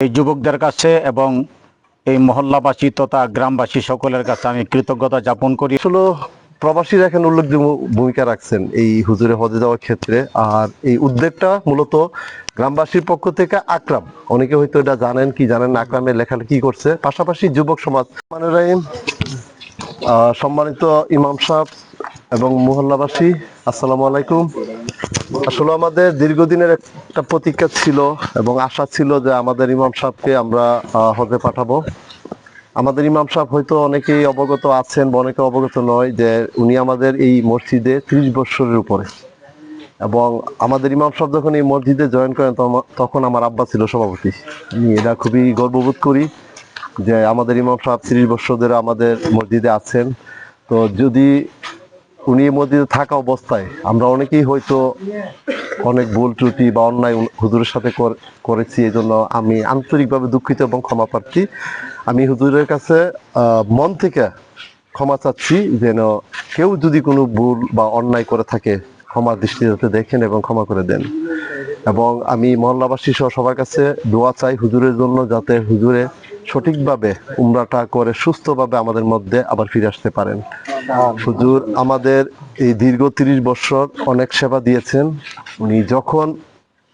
এই যুবকদের কাছে এবং এই মহল্লাবাসী তথা গ্রামবাসী সকলের কাছে আমি কৃতজ্ঞতা জ্ঞাপন করি। আসলে প্রবাসীরা এখানে উল্লেখযোগ্য ভূমিকা রাখছেন এই হুজুরে হজে যাওয়ার ক্ষেত্রে। আর এই উদ্যোগটা মূলত গ্রামবাসীর পক্ষ থেকে আকরাম, অনেকে হয়তো এটা জানেন কি জানেন না, আকরামের লেখাটা কি করছে, পাশাপাশি যুবক সমাজ সম্মানিত ইমাম সাহেব এবং মহল্লাবাসী, আসসালামু আলাইকুম। আসলে আমাদের দীর্ঘদিনের একটা প্রতীক্ষা ছিল এবং আশা ছিল যে আমাদের ইমাম সাহেবকে আমরা হজে পাঠাবো। আমাদের ইমাম সাহেব হয়তো অনেকেই অবগত আছেন বা অনেকে অবগত নয় যে উনি আমাদের এই মসজিদে 30 বছরের উপরে, এবং আমাদের ইমাম সাহেব যখন এই মসজিদে জয়েন করেন তখন আমার আব্বা ছিল সভাপতি। আমি এটা খুবই গর্ববোধ করি যে আমাদের ইমাম সাহেব 30 বছর ধরে আমাদের মসজিদে আছেন। তো যদি উনি এই মসজিদে থাকা অবস্থায় আমরা অনেকেই হয়তো অনেক ভুল ত্রুটি বা অন্যায় হুজুরের সাথে করেছি, এই জন্য আমি আন্তরিকভাবে দুঃখিত এবং ক্ষমা প্রার্থী। আমি হুজুরের কাছে মন থেকে ক্ষমা চাচ্ছি, যেন কেউ যদি কোনো ভুল বা অন্যায় করে থাকে ক্ষমা দৃষ্টিতে দেখেন এবং ক্ষমা করে দেন। এবং আমি মহল্লাবাসী সহ সবার কাছে দোয়া চাই হুজুরের জন্য, যাতে হুজুরে সঠিকভাবে উমরাটা করে সুস্থভাবে আমাদের মধ্যে আবার ফিরে আসতে পারেন। হুজুর আমাদের এই দীর্ঘ 30 বছর অনেক সেবা দিয়েছেন। উনি যখন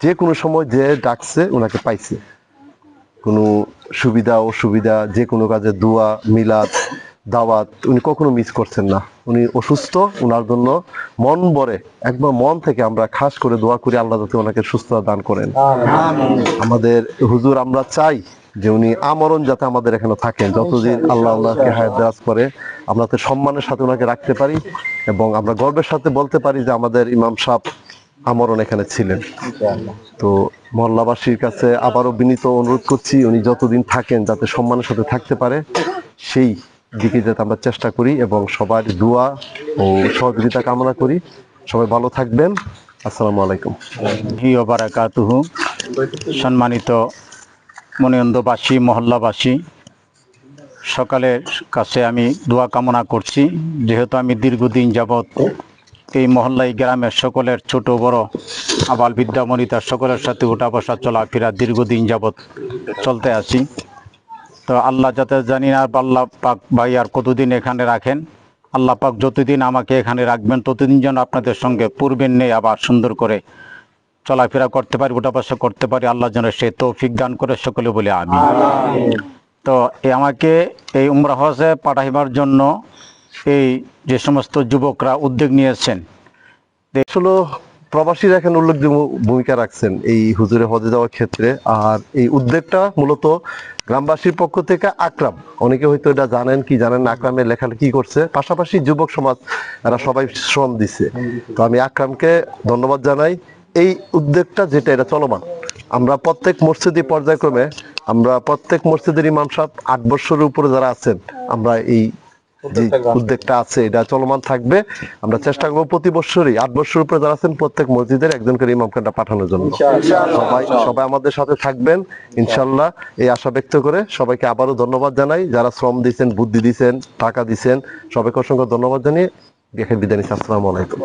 যে কোনো সময় যে ডাকছে ওনাকে পাইছে, কোনো সুবিধা অসুবিধা যে কোনো কাজে দোয়া মিলাদ দাওয়াত উনি কখনো মিস করছেন না। উনি অসুস্থ, ওনার জন্য মন ভরে একবার মন থেকে আমরা খাস করে দোয়া করি আল্লাহ যাতে ওনাকে সুস্থতা দান করেন। আমাদের হুজুর আমরা চাই যে উনি আমরণ যাতে আমাদের এখানে থাকেন, যতদিন আল্লাহ ওনাকে হায়াত দারাজ করে আমরা তো সম্মানের সাথে ওনাকে রাখতে পারি এবং আমরা গর্বের সাথে বলতে পারি যে আমাদের ইমাম সাহেব আমরণ এখানে ছিলেন। তো মহল্লাবাসীর কাছে আবারও বিনীত অনুরোধ করছি উনি যতদিন থাকেন যাতে সম্মানের সাথে থাকতে পারে, সেই দিকে যাতে আমরা চেষ্টা করি এবং সবার দোয়া ও সহযোগিতা কামনা করি। সবাই ভালো থাকবেন। আসসালামু আলাইকুম ওয়া বারাকাতুহু। সম্মানিত মনিয়ন্দবাসী, মহল্লাবাসী, সকালের কাছে আমি দোয়া কামনা করছি। যেহেতু আমি দীর্ঘদিন যাবৎ এই মহল্লায় গ্রামের সকলের ছোট বড় আবাল বিদ্যা মনিতা সকলের সাথে উঠা বসা চলাফেরা দীর্ঘদিন যাবৎ চলতে আছি। তো আল্লাহ যাতে জানি না আল্লাহ পাক ভাই আর কতদিন এখানে রাখেন, আল্লাহ পাক যতদিন আমাকে এখানে রাখবেন ততদিন যেন আপনাদের সঙ্গে পূর্বের নেই আবার সুন্দর করে চলাফেরা করতে পারি, উঠা বসা করতে পারি। আল্লাহ যেন সে তৌফিক দান করে, সকলে বলে আমিন। তো আমাকে এই উমরা হজে পাঠাইবার জন্য এই যে সমস্ত যুবকরা উদ্যোগ নিয়েছেন, আসলে প্রবাসীরা এখানে উল্লেখযোগ্য ভূমিকা রাখছেন এই হুজুরে হজে যাওয়ার ক্ষেত্রে। আর এই উদ্যোগটা মূলত গ্রামবাসীর পক্ষ থেকে আকরাম, অনেকে হয়তো এটা জানেন কি জানেন না, আকরামের লেখাটা কি করছে, পাশাপাশি যুবক সমাজ এরা সবাই শ্রম দিছে। তো আমি আকরামকে ধন্যবাদ জানাই। এই উদ্যোগটা যেটা এটা চলমান, আমরা প্রত্যেক মসজিদে পর্যায়ক্রমে আমরা প্রত্যেক মসজিদের ইমাম সাহেব 8 বছরের উপরে যারা আছেন, আমরা এই যে উদ্যোগটা আছে এটা চলমান থাকবে। আমরা চেষ্টা করবো প্রতি বছরই 8 বছরের উপরে যারা আছেন প্রত্যেক মসজিদের একজন করে ইমামকে পাঠানোর জন্য। সবাই আমাদের সাথে থাকবেন ইনশাল্লাহ, এই আশা ব্যক্ত করে সবাইকে আবারও ধন্যবাদ জানাই। যারা শ্রম দিচ্ছেন, বুদ্ধি দিচ্ছেন, টাকা দিচ্ছেন, সবাইকে অসংখ্য ধন্যবাদ জানিয়ে বিদায় নিচ্ছি। আসসালামু আলাইকুম।